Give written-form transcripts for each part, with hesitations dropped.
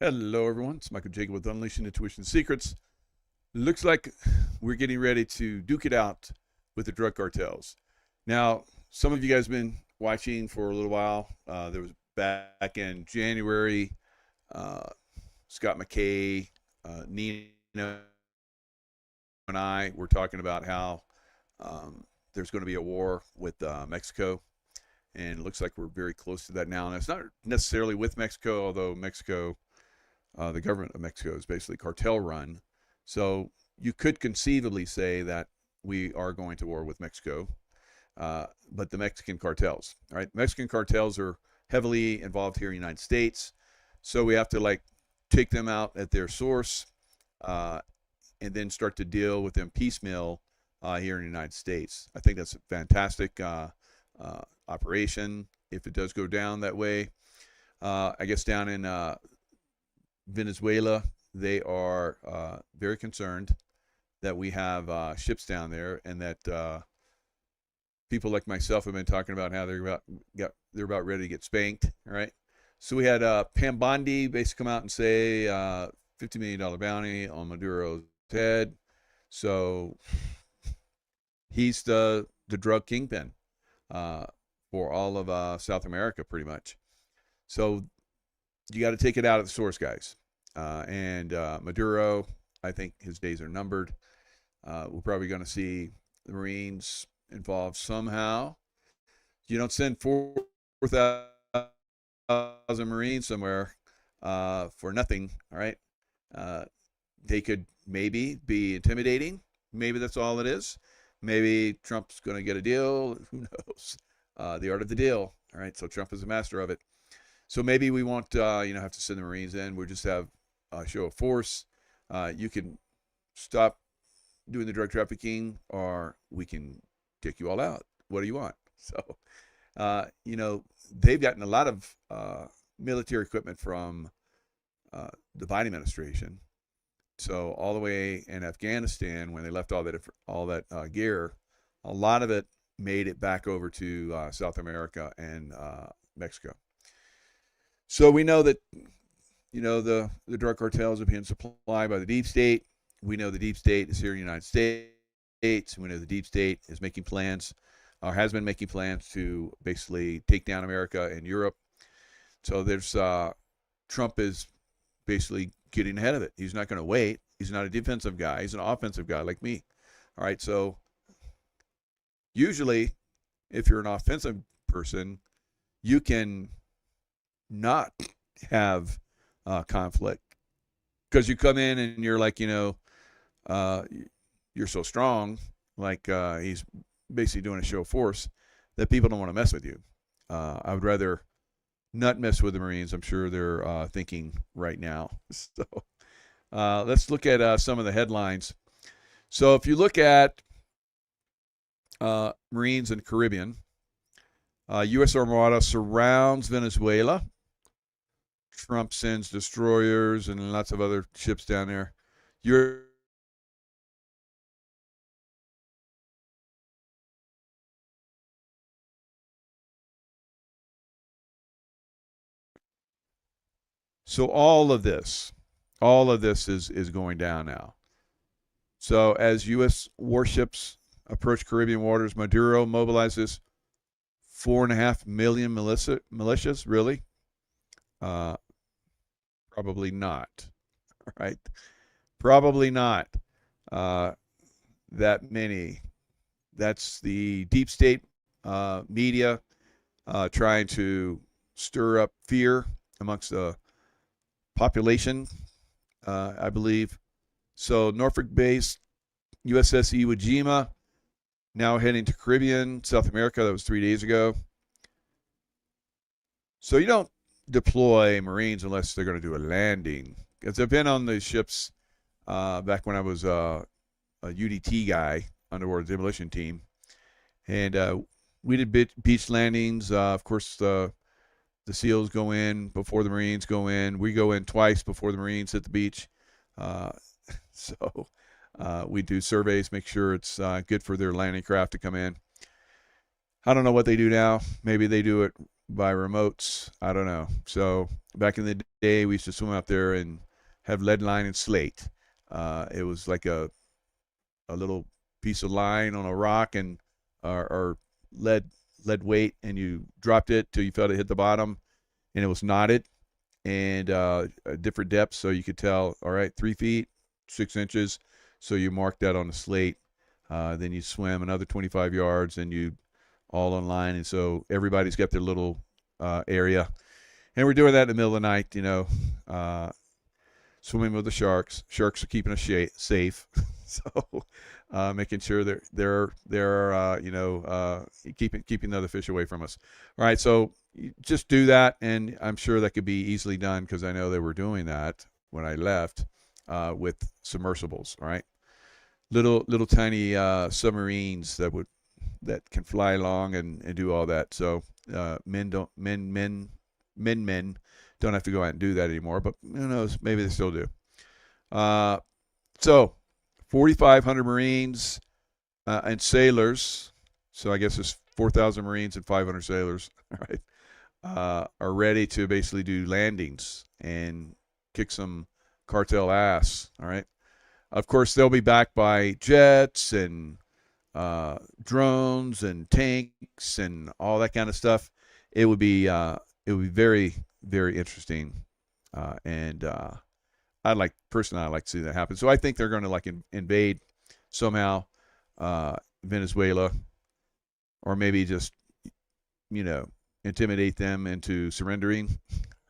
Hello, everyone. It's Michael Jaco with Unleashing Intuition Secrets. Looks like we're getting ready to duke it out with the drug cartels. Now, some of you guys have been watching for a little while. There was back in January, Scott McKay, Nina, and I were talking about how there's going to be a war with Mexico. And it looks like we're very close to that now. And it's not necessarily with Mexico, although Mexico, the government of Mexico is basically cartel run. So you could conceivably say that we are going to war with Mexico, but the Mexican cartels, right? Mexican cartels are heavily involved here in the United States. So we have to take them out at their source and then start to deal with them piecemeal here in the United States. I think that's a fantastic operation if it does go down that way. I guess down in Venezuela, they are very concerned that we have ships down there, and that people like myself have been talking about how they're about ready to get spanked. All right, so we had Pam Bondi basically come out and say $50 million bounty on Maduro's head. So he's the drug kingpin for all of South America, pretty much. So you got to take it out of the source, guys. And Maduro, I think his days are numbered. We're probably going to see the Marines involved somehow. You don't send 4,000 Marines somewhere for nothing, all right? They could maybe be intimidating. Maybe that's all it is. Maybe Trump's going to get a deal. Who knows? The art of the deal, all right? So Trump is a master of it. So maybe we won't, have to send the Marines in. We'll just have a show of force. You can stop doing the drug trafficking, or we can take you all out. What do you want? So, they've gotten a lot of military equipment from the Biden administration. So all the way in Afghanistan, when they left all that gear, a lot of it made it back over to South America and Mexico. So we know that, the drug cartels are being supplied by the deep state. We know the deep state is here in the United States. We know the deep state is making plans, or has been making plans to basically take down America and Europe. So there's Trump is basically getting ahead of it. He's not going to wait. He's not a defensive guy. He's an offensive guy like me. All right. So usually, if you're an offensive person, you can not have conflict, because you come in and you're like, you're so strong, like he's basically doing a show of force, that people don't want to mess with you. I would rather not mess with the Marines. I'm sure they're thinking right now. So let's look at some of the headlines. So if you look at Marines in the Caribbean, U.S. Armada surrounds Venezuela. Trump sends destroyers and lots of other ships down there. So all of this is going down now. So as U.S. warships approach Caribbean waters, Maduro mobilizes 4.5 million militias. Really? Probably not. Right? Probably not that many. That's the deep state media trying to stir up fear amongst the population, I believe. So Norfolk-based USS Iwo Jima now heading to Caribbean, South America. That was 3 days ago. So you don't deploy Marines unless they're going to do a landing. Because I've been on the ships back when I was a UDT guy, underwater demolition team, and we did beach landings. Of course, the SEALs go in before the Marines go in. We go in twice before the Marines hit the beach. So we do surveys, make sure it's good for their landing craft to come in. I don't know what they do now. Maybe they do it by remotes. I don't know. So back in the day, we used to swim out there and have lead line and slate. It was like a little piece of line on a rock and or lead weight, and you dropped it till you felt it hit the bottom, and it was knotted and different depths, so you could tell. All right, 3 feet, 6 inches. So you mark that on the slate. Then you swim another 25 yards, and you all on line, and so everybody's got their little area. And we're doing that in the middle of the night, swimming with the sharks. Sharks are keeping us safe, so making sure they're keeping the other fish away from us. All right, so you just do that, and I'm sure that could be easily done because I know they were doing that when I left with submersibles. All right, little tiny submarines that can fly along and do all that. So men don't have to go out and do that anymore, but who knows, maybe they still do. So 4,500 Marines and sailors, so I guess there's 4,000 Marines and 500 sailors, right, are ready to basically do landings and kick some cartel ass, all right? Of course, they'll be backed by jets and drones and tanks and all that kind of stuff. It would be very, very interesting, and I'd like to see that happen. So I think they're going to invade somehow Venezuela, or maybe just intimidate them into surrendering.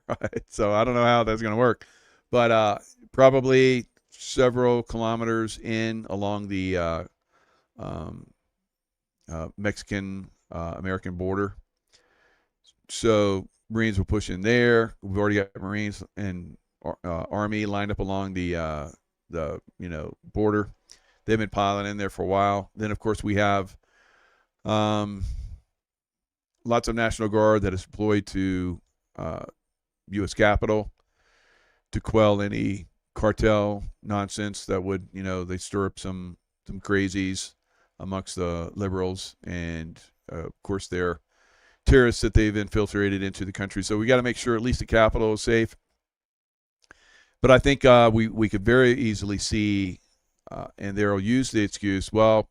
Right? So I don't know how that's going to work, but probably several kilometers in along the Mexican American border. So Marines will push in there. We've already got Marines and Army lined up along the border. They've been piling in there for a while. Then of course we have lots of National Guard that is deployed to U.S. Capitol to quell any cartel nonsense that would, they stir up some crazies amongst the liberals, and of course they're terrorists that they've infiltrated into the country. So we got to make sure at least the Capitol is safe. But I think we could very easily see, and they'll use the excuse, well,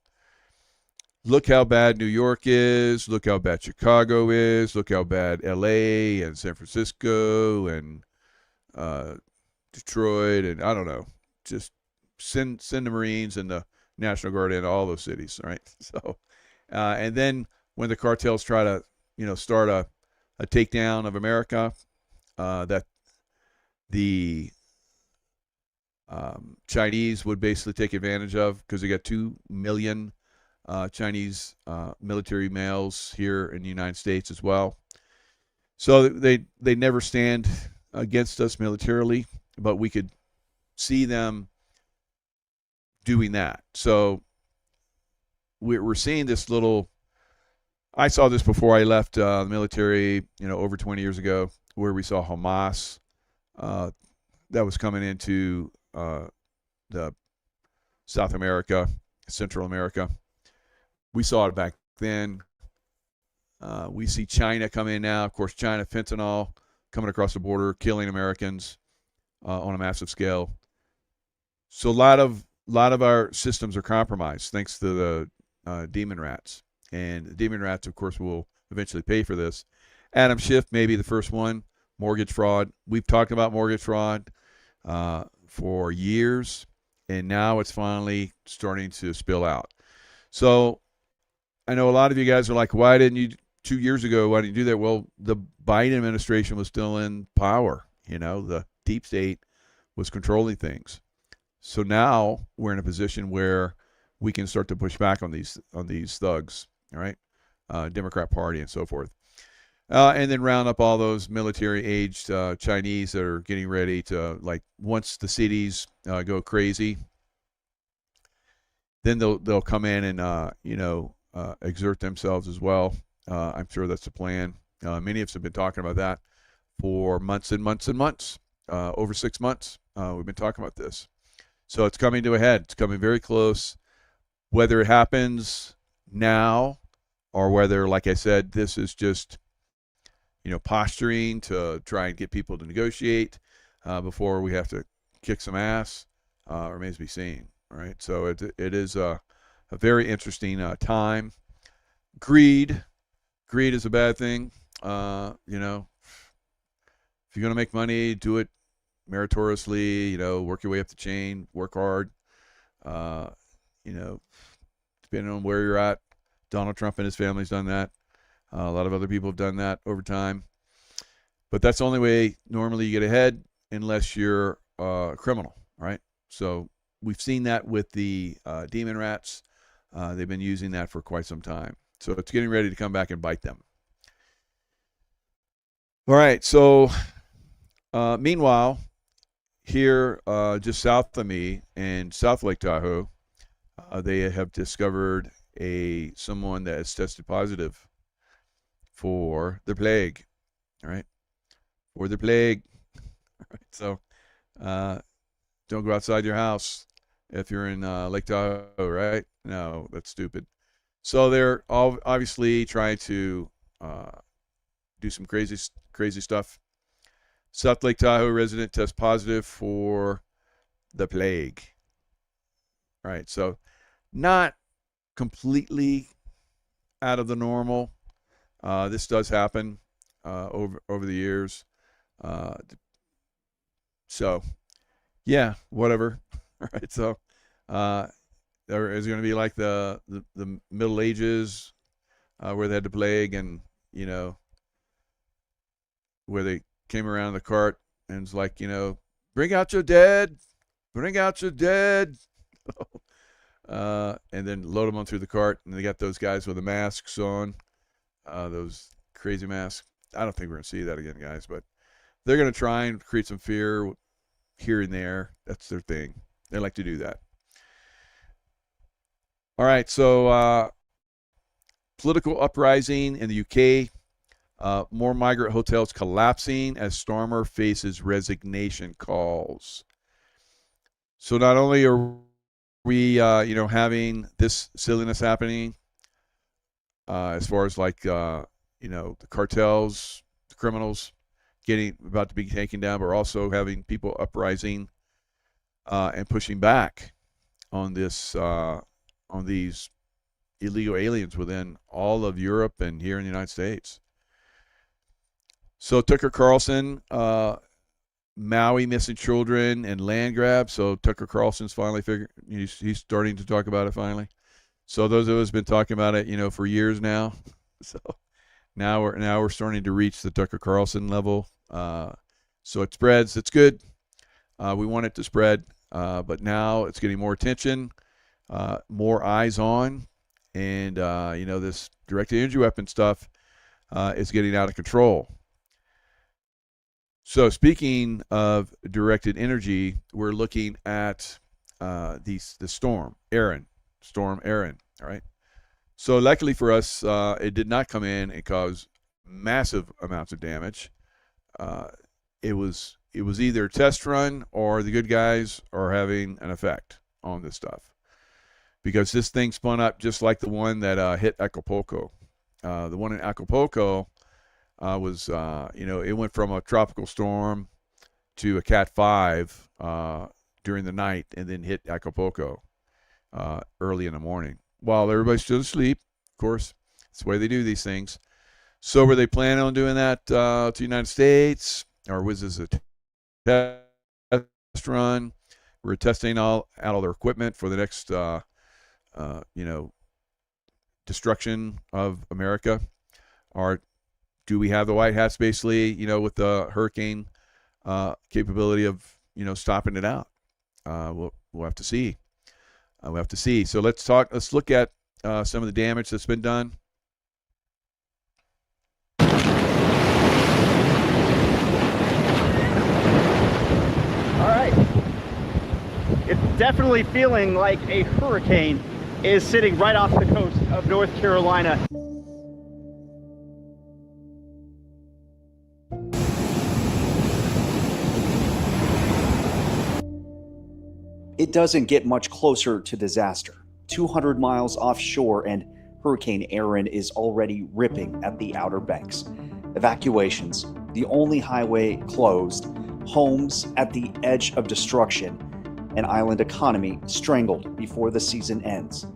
look how bad New York is, look how bad Chicago is, look how bad L.A. and San Francisco and Detroit, and I don't know, just send the Marines and the National Guard into all those cities, right? So, and then when the cartels try to, start a takedown of America, that the Chinese would basically take advantage of, because they got 2 million Chinese military males here in the United States as well. So they never stand against us militarily, but we could see them doing that. So we're seeing this little. I saw this before I left the military, over 20 years ago, where we saw Hamas that was coming into the South America, Central America. We saw it back then. We see China come in now. Of course, China fentanyl coming across the border, killing Americans on a massive scale. So a lot of our systems are compromised thanks to the demon rats. And the demon rats, of course, will eventually pay for this. Adam Schiff may be the first one. Mortgage fraud. We've talked about mortgage fraud for years, and now it's finally starting to spill out. So I know a lot of you guys are like, why didn't you 2 years ago, why didn't you do that? Well, the Biden administration was still in power. The deep state was controlling things. So now we're in a position where we can start to push back on these thugs, all right, Democrat Party and so forth, and then round up all those military-aged Chinese that are getting ready to, once the cities go crazy, then they'll come in and exert themselves as well. I'm sure that's the plan. Many of us have been talking about that for months and months and months. Over 6 months, we've been talking about this. So it's coming to a head. It's coming very close. Whether it happens now or whether, like I said, this is just posturing to try and get people to negotiate before we have to kick some ass, remains to be seen. Right, so it is a very interesting time. Greed is a bad thing. If you're gonna make money, do it meritoriously. Work your way up the chain, work hard. Depending on where you're at, Donald Trump and his family's done that. A lot of other people have done that over time. But that's the only way normally you get ahead, unless you're a criminal, right? So we've seen that with the demon rats. They've been using that for quite some time. So it's getting ready to come back and bite them. All right. So meanwhile, here just south of me in South Lake Tahoe, they have discovered someone that has tested positive for the plague. All right. For the plague. All right. So don't go outside your house if you're in Lake Tahoe, right? No, that's stupid. So they're obviously trying to do some crazy stuff. South Lake Tahoe resident tests positive for the plague. All right, so not completely out of the normal. This does happen over the years. So, yeah, whatever. All right, so there is going to be like the Middle Ages where they had the plague, and where they came around the cart and it's like, bring out your dead, and then load them on through the cart, and they got those guys with the masks on, those crazy masks. I don't think we're going to see that again, guys, but they're going to try and create some fear here and there. That's their thing. They like to do that. All right, so political uprising in the UK. More migrant hotels collapsing as Starmer faces resignation calls. So not only are we, having this silliness happening, as far as like, the cartels, the criminals about to be taken down, but we're also having people uprising and pushing back on this, on these illegal aliens within all of Europe and here in the United States. So Tucker Carlson, Maui missing children and land grab. So Tucker Carlson's finally he's starting to talk about it finally. So those of us have been talking about it, for years now. So now we're starting to reach the Tucker Carlson level. So it spreads. It's good. We want it to spread, but now it's getting more attention, more eyes on, and this directed energy weapon stuff is getting out of control. So speaking of directed energy, we're looking at the storm Erin. All right. So luckily for us, it did not come in and cause massive amounts of damage. It was either a test run or the good guys are having an effect on this stuff, because this thing spun up just like the one that hit Acapulco. The one in Acapulco was, it went from a tropical storm to a Cat 5 during the night, and then hit Acapulco early in the morning while everybody's still asleep. Of course, that's the way they do these things. So were they planning on doing that to the United States, or was this a test run? We're testing out all their equipment for the next, destruction of America. Or do we have the White Hats basically, with the hurricane capability of, stopping it out? We'll have to see. We'll have to see. So let's look at some of the damage that's been done. All right. It's definitely feeling like a hurricane is sitting right off the coast of North Carolina. It doesn't get much closer to disaster. 200 miles offshore and Hurricane Erin is already ripping at the Outer Banks. evacuations, the only highway closed, homes at the edge of destruction, an island economy strangled before the season ends.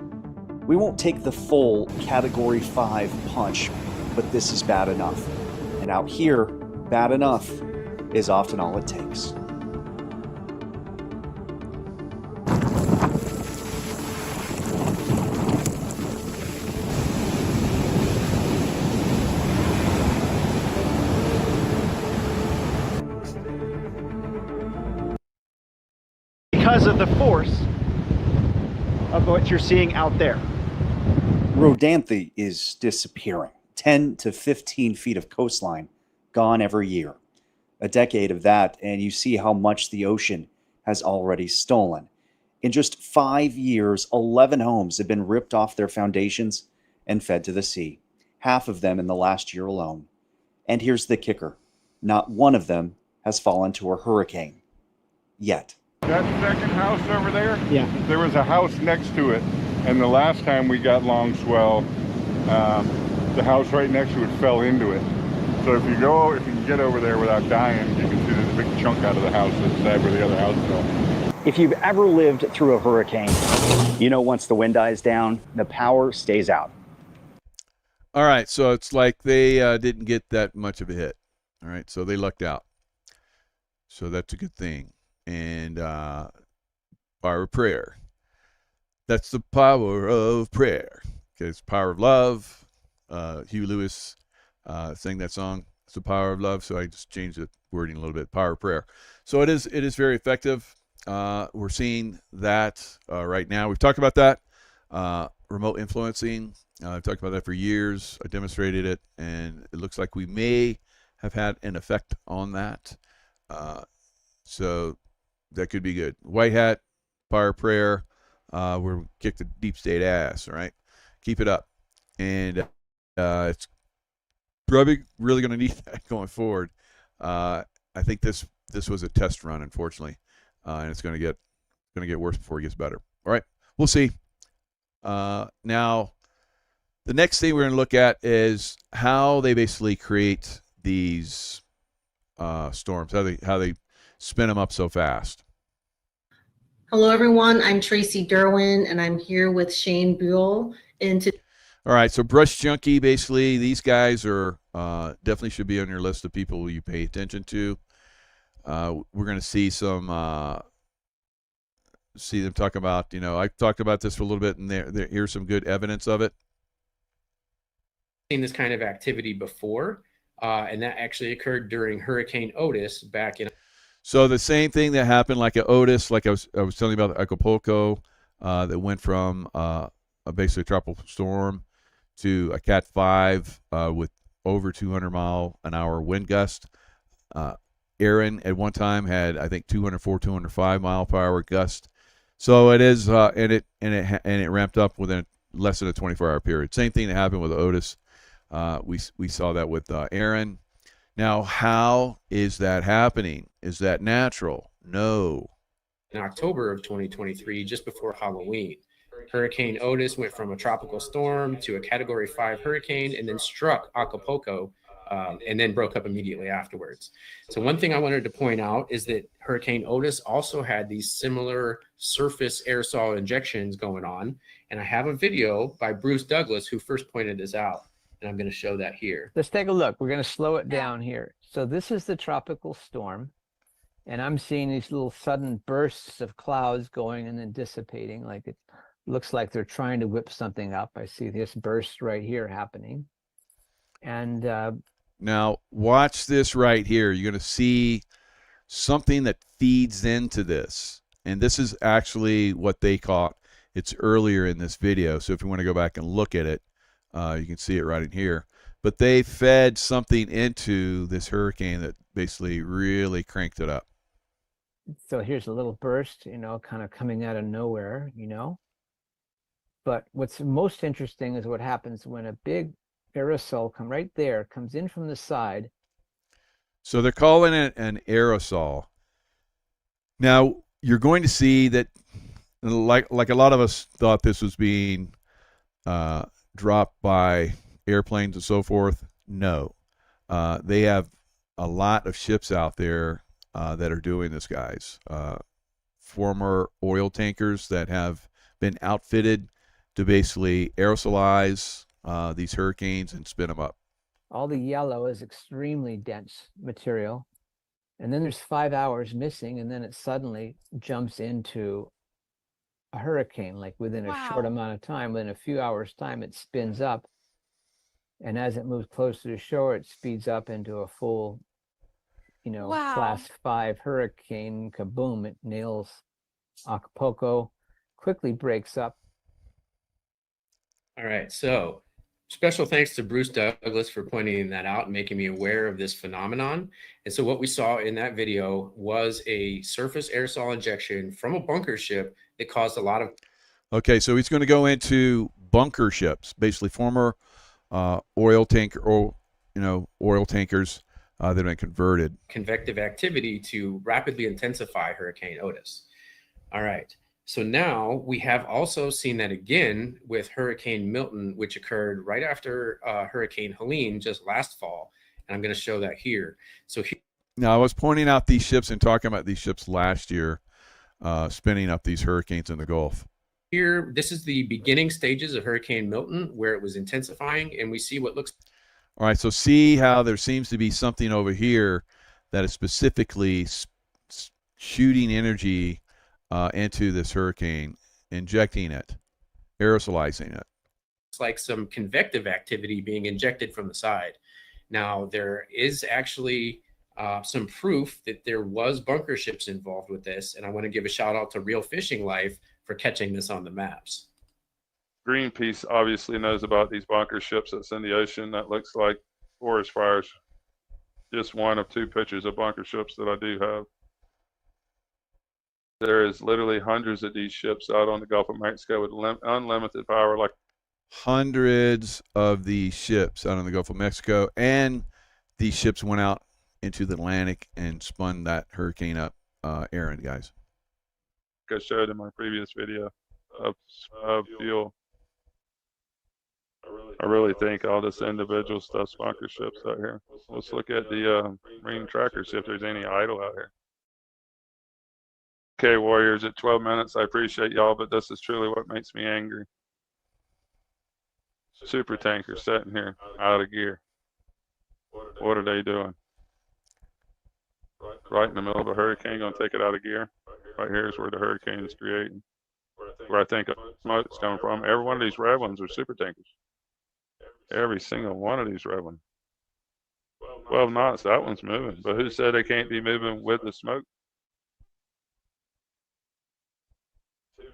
We won't take the full Category 5 punch, but this is bad enough. And out here, bad enough is often all it takes. Because of the force of what you're seeing out there. Rodanthe is disappearing. 10 to 15 feet of coastline gone every year. A decade of that, and you see how much the ocean has already stolen. In just 5 years, 11 homes have been ripped off their foundations and fed to the sea. Half of them in the last year alone. And here's the kicker. Not one of them has fallen to a hurricane. Yet. That second house over there, Yeah. there was a house next to it, and the last time we got long swell, the house right next to it fell into it. So if you can get over there without dying, you can see there's a big chunk out of the house that's that where the other house fell. If you've ever lived through a hurricane, you know once the wind dies down, the power stays out. All right, so it's like they didn't get that much of a hit. All right, so they lucked out. So that's a good thing. And power of prayer. That's the power of prayer. Okay, it's power of love. Hugh Lewis sang that song. It's the power of love. So I just changed the wording a little bit. Power of prayer. So it is very effective. We're seeing that right now. We've talked about that. Remote influencing. I've talked about that for years. I demonstrated it, and it looks like we may have had an effect on that. So that could be good. White hat, power of prayer. We're kick the deep state ass. All right, keep it up, and it's probably really going to need that going forward. I think this was a test run, unfortunately, and it's going to get worse before it gets better. All right, we'll see. Now, the next thing we're going to look at is how they basically create these storms. How they spin them up so fast. Hello, everyone. I'm Tracy Derwin, and I'm here with Shane Buell. All right, so Brush Junkie, basically, these guys are definitely should be on your list of people you pay attention to. We're going to see them talk about, I've talked about this for a little bit, and here's some good evidence of it. Seen this kind of activity before, and that actually occurred during Hurricane Otis back in. So the same thing that happened like at Otis, like I was telling you about the Acapulco, that went from basically a tropical storm to a Cat 5 with over 200-mile-an-hour wind gust. Aaron at one time had, I think, 204, 205-mile-per-hour gust. So it is, and it ramped up within less than a 24-hour period. Same thing that happened with Otis. We saw that with Aaron. Now, how is that happening? Is that natural? No. In October of 2023, just before Halloween, Hurricane Otis went from a tropical storm to a Category 5 hurricane and then struck Acapulco and then broke up immediately afterwards. So one thing I wanted to point out is that Hurricane Otis also had these similar surface aerosol injections going on. And I have a video by Bruce Douglas who first pointed this out. And I'm going to show that here. Let's take a look. We're going to slow it down here. So this is the tropical storm. And I'm seeing these little sudden bursts of clouds going and then dissipating. Like it looks like they're trying to whip something up. I see this burst right here happening. And now watch this right here. You're going to see something that feeds into this. And this is actually what they caught. It's earlier in this video. So if you want to go back and look at it, you can see it right in here. But they fed something into this hurricane that basically really cranked it up. So here's a little burst, kind of coming out of nowhere, But what's most interesting is what happens when a big aerosol comes in from the side. So they're calling it an aerosol. Now, you're going to see that, like a lot of us thought this was being dropped by airplanes and so forth. No. They have a lot of ships out there that are doing this, guys. Former oil tankers that have been outfitted to basically aerosolize these hurricanes and spin them up. All the yellow is extremely dense material. And then there's 5 hours missing, and then it suddenly jumps into a hurricane, like within a short amount of time. Within a few hours' time, it spins up. And as it moves closer to shore, it speeds up into a full, class 5 hurricane. Kaboom, it nails Acapulco, quickly breaks up. All right, so special thanks to Bruce Douglas for pointing that out and making me aware of this phenomenon. And so what we saw in that video was a surface aerosol injection from a bunker ship that caused a lot of... Okay, so he's going to go into bunker ships, basically former oil tankers that have been converted. Convective activity to rapidly intensify Hurricane Otis. All right. So now we have also seen that again with Hurricane Milton, which occurred right after Hurricane Helene just last fall. And I'm going to show that here. So now I was pointing out these ships and talking about these ships last year spinning up these hurricanes in the Gulf. Here, this is the beginning stages of Hurricane Milton where it was intensifying, and we see what looks... All right, so see how there seems to be something over here that is specifically shooting energy into this hurricane, injecting it, aerosolizing it. It's like some convective activity being injected from the side. Now, there is actually some proof that there was bunker ships involved with this, and I want to give a shout out to Real Fishing Life for catching this on the maps. Greenpeace obviously knows about these bunker ships that's in the ocean. That looks like forest fires. Just one of 2 pictures of bunker ships that I do have. There is literally hundreds of these ships out on the Gulf of Mexico with unlimited power. Like hundreds of these ships out on the Gulf of Mexico, and these ships went out into the Atlantic and spun that hurricane up errand, guys. I showed in my previous video of fuel. I really think all this individual stuff, bunker ships out here. Let's look at the marine tracker, see if there's any idle out here. Okay, Warriors, at 12 minutes, I appreciate y'all, but this is truly what makes me angry. Super tankers sitting here, out of gear. What are they doing? Right in the middle of a hurricane, gonna take it out of gear. Right here is where the hurricane is creating, where I think smoke's coming from. Every one of these red ones are super tankers. Every single one of these red ones. 12 knots, that one's moving. But who said they can't be moving with the smoke?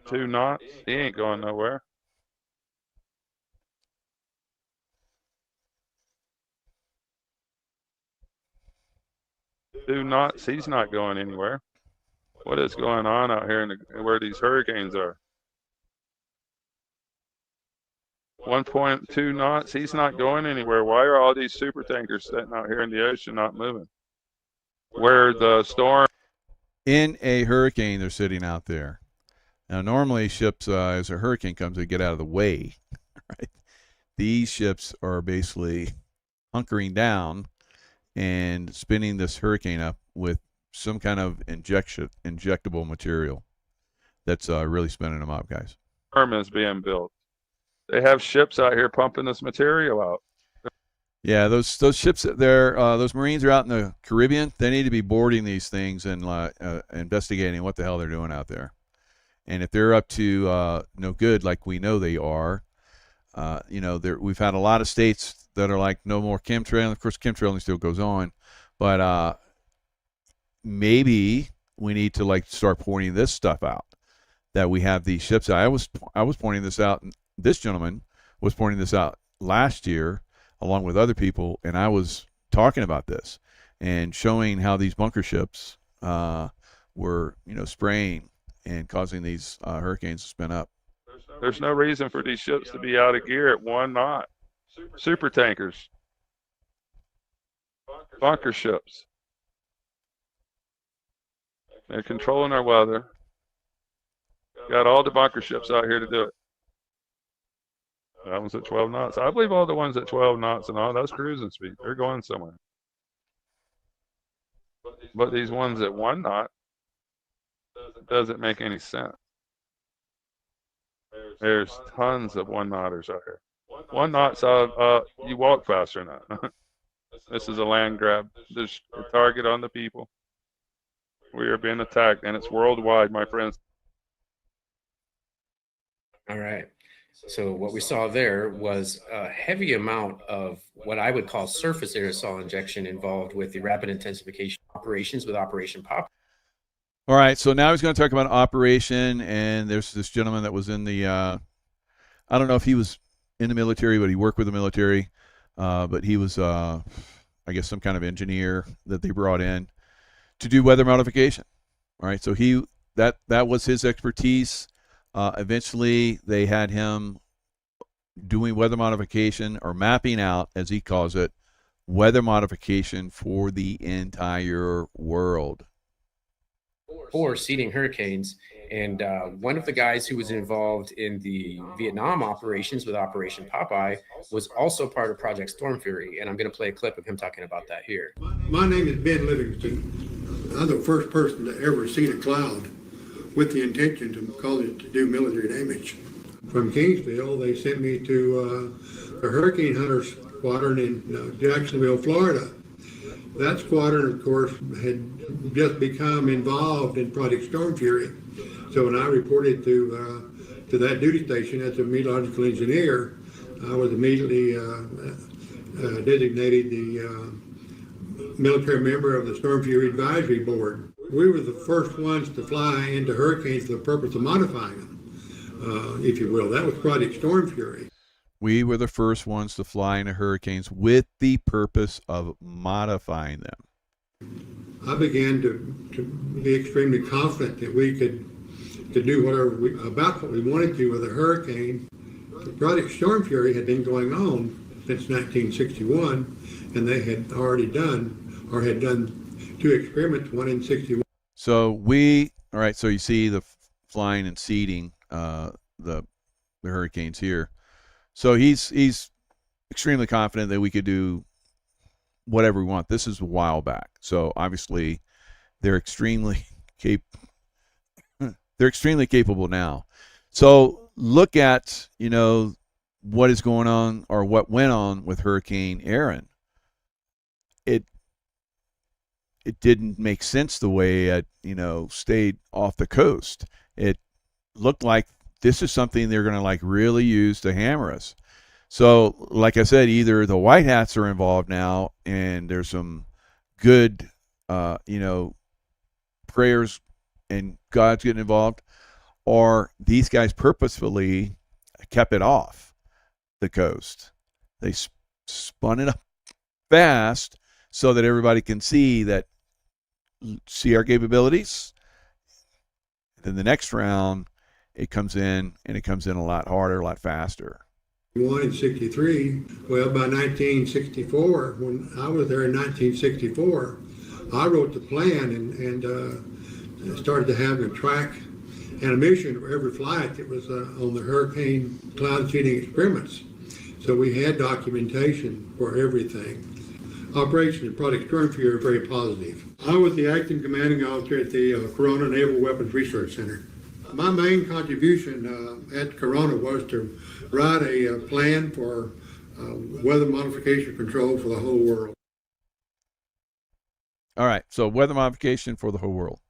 2 knots, he ain't going nowhere. Two knots, he's not going anywhere. What is going on out here where these hurricanes are? 1.2 knots, he's not going anywhere. Why are all these super tankers sitting out here in the ocean not moving? Where the storm... In a hurricane, they're sitting out there. Now, normally ships, as a hurricane comes, they get out of the way, right? These ships are basically hunkering down and spinning this hurricane up with some kind of injectable material that's really spinning them up, guys. Storm is being built. They have ships out here pumping this material out. Yeah, those ships there, those Marines are out in the Caribbean. They need to be boarding these things and investigating what the hell they're doing out there. And if they're up to no good, like we know they are, we've had a lot of states that are like no more chemtrailing. Of course, chemtrailing still goes on, but maybe we need to start pointing this stuff out. That we have these ships. I was pointing this out. This gentleman was pointing this out last year, along with other people, and I was talking about this and showing how these bunker ships were, spraying and causing these hurricanes to spin up. There's no reason for these ships to be out of gear at 1 knot. Super tankers, bunker ships. They're controlling our weather. Got all the bunker ships out here to do it. That one's at 12 knots. I believe all the ones at 12 knots and all, that's cruising speed. They're going somewhere. But these ones at 1 knot, doesn't make any sense. There's tons of 1-knotters out here. 1 knot's you walk faster now. This is a land grab. There's a target on the people. We are being attacked, and it's worldwide, my friends. All right. So what we saw there was a heavy amount of what I would call surface aerosol injection involved with the rapid intensification operations with Operation Pop. All right, so now he's going to talk about operation, and there's this gentleman that was in the, I don't know if he was in the military, but he worked with the military, but he was, I guess, some kind of engineer that they brought in to do weather modification. All right, so that was his expertise. Eventually, they had him doing weather modification, or mapping out, as he calls it, weather modification for the entire world. For seeding hurricanes. And one of the guys who was involved in the Vietnam operations with Operation Popeye was also part of Project Storm Fury. And I'm going to play a clip of him talking about that here. My name is Ben Livingston. I'm the first person to ever seed a cloud with the intention to cause it to do military damage. From Kingsville, they sent me to the Hurricane Hunter Squadron in Jacksonville, Florida. That squadron, of course, had just become involved in Project Storm Fury. So when I reported to that duty station as a meteorological engineer, I was immediately designated the military member of the Storm Fury Advisory Board. We were the first ones to fly into hurricanes for the purpose of modifying them, if you will. That was Project Storm Fury. We were the first ones to fly into hurricanes with the purpose of modifying them. I began to be extremely confident that we could do whatever about what we wanted to with a hurricane. The Project Storm Fury had been going on since 1961, and they had already done, or had done 2 experiments, one in 61. So all right, so you see the flying and seeding the hurricanes here. So he's extremely confident that we could do whatever we want. This is a while back. So obviously they're extremely capable now. So look at, what is going on, or what went on with Hurricane Aaron. It didn't make sense the way it, stayed off the coast. It looked like this is something they're going to really use to hammer us. So, like I said, either the White Hats are involved now, and there's some good, prayers, and God's getting involved, or these guys purposefully kept it off the coast. They spun it up fast so that everybody can see our capabilities. Then the next round, it comes in, and it comes in a lot harder, a lot faster. One in 63. Well, by 1964, when I was there in 1964, I wrote the plan and started to have a track and a mission for every flight that was on the hurricane cloud seeding experiments. So we had documentation for everything. Operation and Product Storm Fury are very positive. I was the acting commanding officer at the Corona Naval Weapons Research Center. My main contribution at Corona was to write a plan for weather modification control for the whole world. All right, so weather modification for the whole world.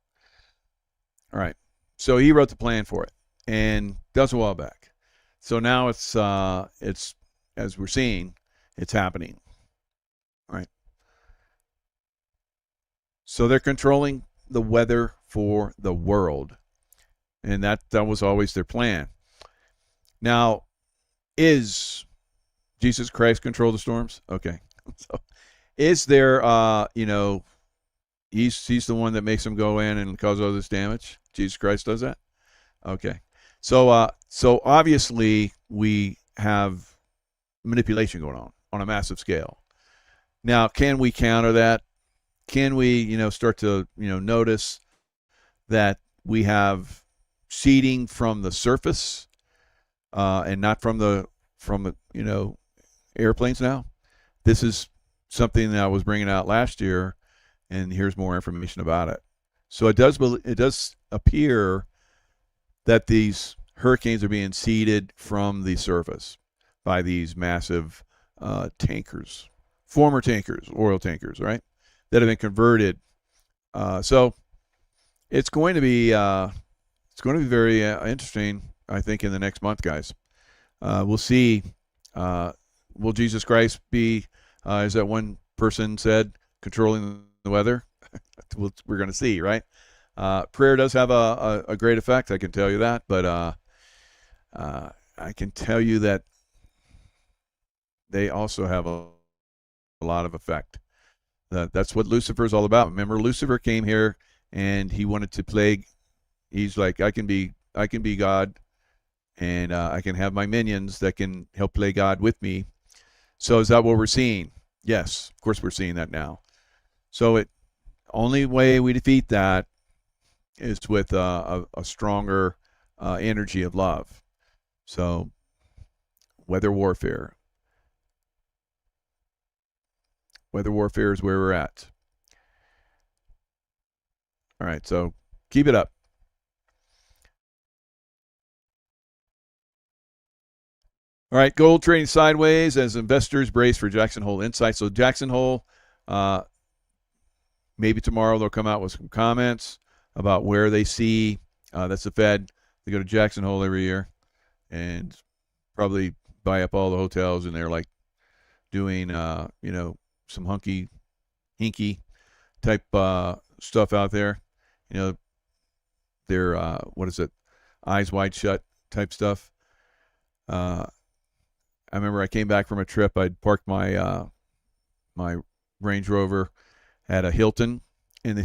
All right, so he wrote the plan for it, and that was a while back. So now it's as we're seeing, it's happening. All right. So they're controlling the weather for the world. And that was always their plan. Now, is Jesus Christ control the storms? Okay. So is there, he's the one that makes them go in and cause all this damage? Jesus Christ does that? Okay. So obviously we have manipulation going on a massive scale. Now, can we counter that? Can we, start to, notice that we have seeding from the surface and not from the from airplanes now. This is something that I was bringing out last year, and here's more information about it. So it does appear that these hurricanes are being seeded from the surface by these massive tankers, former tankers, oil tankers, right, that have been converted. So it's going to be very interesting, I think, in the next month, guys. We'll see. Will Jesus Christ be, as that one person said, controlling the weather? We're going to see, right? Prayer does have a great effect, I can tell you that. But I can tell you that they also have a lot of effect. That's what Lucifer is all about. Remember, Lucifer came here and he wanted to play. He's like, I can be God, and I can have my minions that can help play God with me. So is that what we're seeing? Yes, of course we're seeing that now. So only way we defeat that is with a stronger energy of love. So weather warfare. Weather warfare is where we're at. All right, so keep it up. All right, gold trading sideways as investors brace for Jackson Hole insights. So Jackson Hole, maybe tomorrow they'll come out with some comments about where they see. That's the Fed. They go to Jackson Hole every year and probably buy up all the hotels, and they're like doing, some hinky type stuff out there. They're what is it? Eyes wide shut type stuff. I remember I came back from a trip. I'd parked my my Range Rover at a Hilton, and I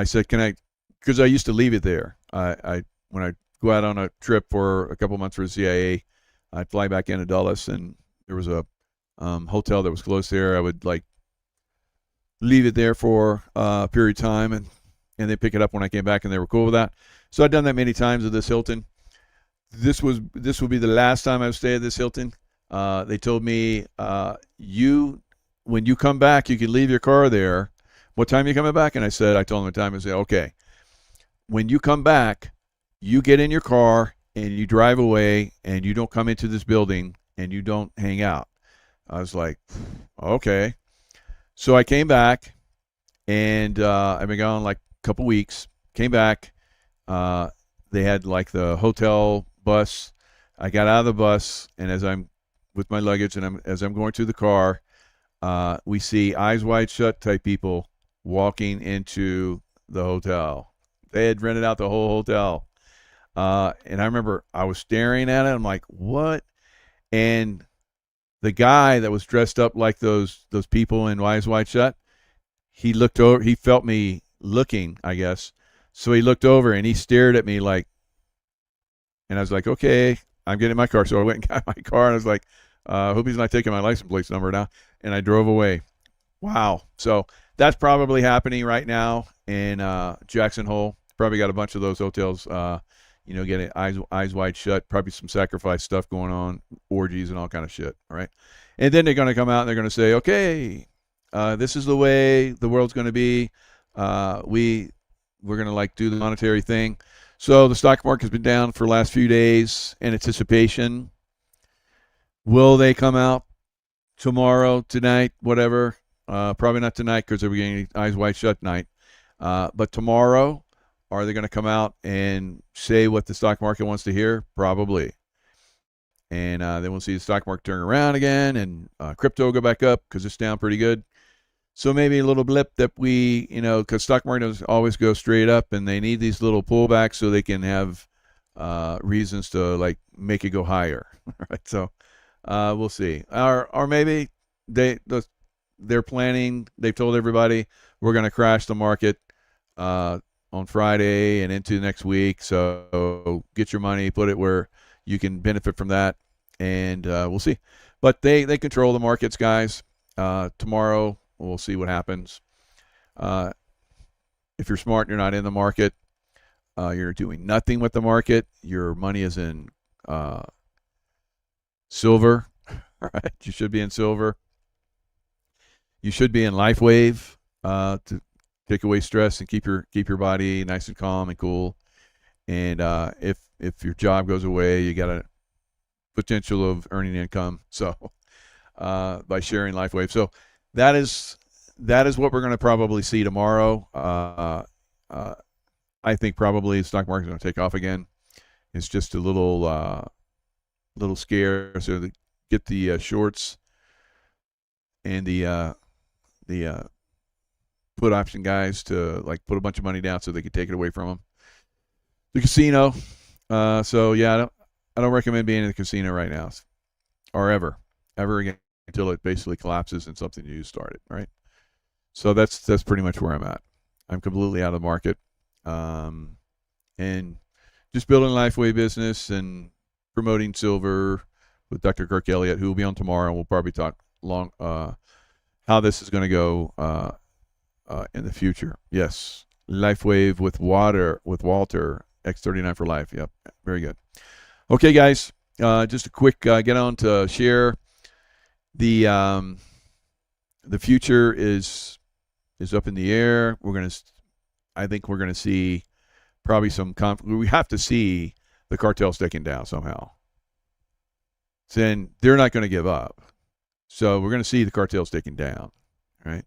said, can I? Because I used to leave it there. When I go out on a trip for a couple months for the CIA, I'd fly back into Dulles, and there was a hotel that was close there. I would leave it there for a period of time, and they pick it up when I came back, and they were cool with that. So I'd done that many times at this Hilton. This would be the last time I would stay at this Hilton. They told me, when you come back, you can leave your car there. What time are you coming back? And I told them the time. I said, okay, when you come back, you get in your car and you drive away, and you don't come into this building, and you don't hang out. I was like, okay. So I came back, and I've been gone like a couple weeks. Came back. They had like the hotel bus. I got out of the bus, and as I'm with my luggage, and as I'm going to the car, we see eyes wide shut type people walking into the hotel. They had rented out the whole hotel. And I remember I was staring at it. I'm like, what? And the guy that was dressed up like those people in Eyes Wide Shut, he looked over. He felt me looking, I guess. So he looked over and he stared at me like, and I was like, okay, I'm getting in my car. So I went and got my car, and I was like, hope he's not taking my license plate number now. And I drove away. Wow. So that's probably happening right now in Jackson Hole. Probably got a bunch of those hotels, getting eyes wide shut. Probably some sacrifice stuff going on, orgies and all kind of shit. All right. And then they're going to come out and they're going to say, okay, this is the way the world's going to be. We're going to do the monetary thing. So the stock market has been down for the last few days in anticipation. Will they come out tomorrow, tonight, whatever? Probably not tonight because they're getting eyes wide shut night. But tomorrow, are they going to come out and say what the stock market wants to hear? Probably. And then we'll see the stock market turn around again, and crypto go back up because it's down pretty good. So maybe a little blip that because stock markets always go straight up, and they need these little pullbacks so they can have reasons to make it go higher. Right? So we'll see. Or maybe they're planning. They've told everybody we're going to crash the market on Friday and into next week. So get your money, put it where you can benefit from that, and we'll see. But they control the markets, guys. Tomorrow we'll see what happens. If you're smart and you're not in the market, you're doing nothing with the market. Your money is in silver. All right, you should be in silver. You should be in LifeWave to take away stress and keep your body nice and calm and cool. And if your job goes away, you got a potential of earning income. So by sharing LifeWave, so that is what we're going to probably see tomorrow. I think probably the stock market is going to take off again. It's just a little scare. So to get the shorts and the put option guys to like put a bunch of money down so they can take it away from them. The casino. So yeah, I don't recommend being in the casino right now, or ever again, until it basically collapses and something new started. Right. So that's pretty much where I'm at. I'm completely out of the market, and just building a LifeWave business and promoting silver with Dr. Kirk Elliott, who will be on tomorrow, and we'll probably talk how this is going to go in the future. Yes, LifeWave with Walter X39 for life. Yep, very good. Okay, guys, just a quick get on to share. The future is up in the air. I think we're gonna see probably we have to see the cartels taken down somehow. Then they're not going to give up. So we're going to see the cartels taken down, right?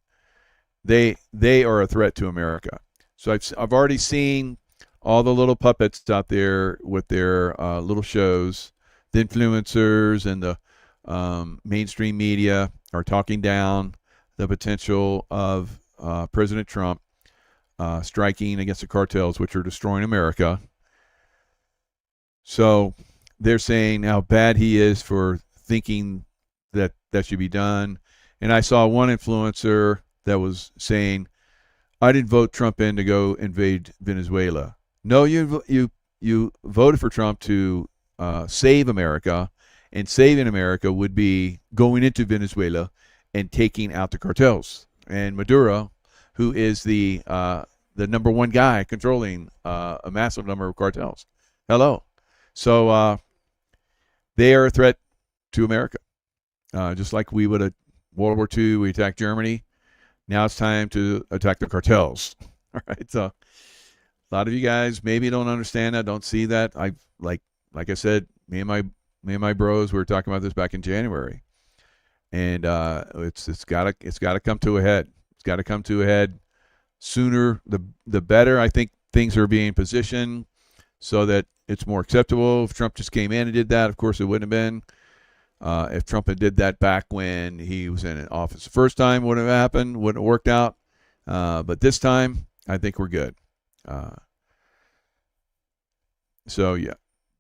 They are a threat to America. So I've already seen all the little puppets out there with their little shows. The influencers and the mainstream media are talking down the potential of President Trump striking against the cartels, which are destroying America. So they're saying how bad he is for thinking that should be done. And I saw one influencer that was saying, I didn't vote Trump in to go invade Venezuela. No, you voted for Trump to save America, and saving America would be going into Venezuela and taking out the cartels. And Maduro, who is the number one guy controlling a massive number of cartels. Hello. So they are a threat to America. Just like we would at World War II, we attacked Germany. Now it's time to attack the cartels. All right. So a lot of you guys maybe don't understand that, don't see that. Like I said, me and my bros, we were talking about this back in January, and it's gotta come to a head. It's got to come to a head sooner. The better. I think things are being positioned so that it's more acceptable. If Trump just came in and did that, of course it wouldn't have been. If Trump had did that back when he was in office the first time, wouldn't have happened, wouldn't have worked out. But this time, I think we're good. So yeah,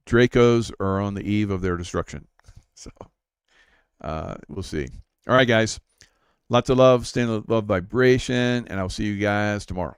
Dracos are on the eve of their destruction. So we'll see. All right, guys. Lots of love, stay in the love vibration, and I'll see you guys tomorrow.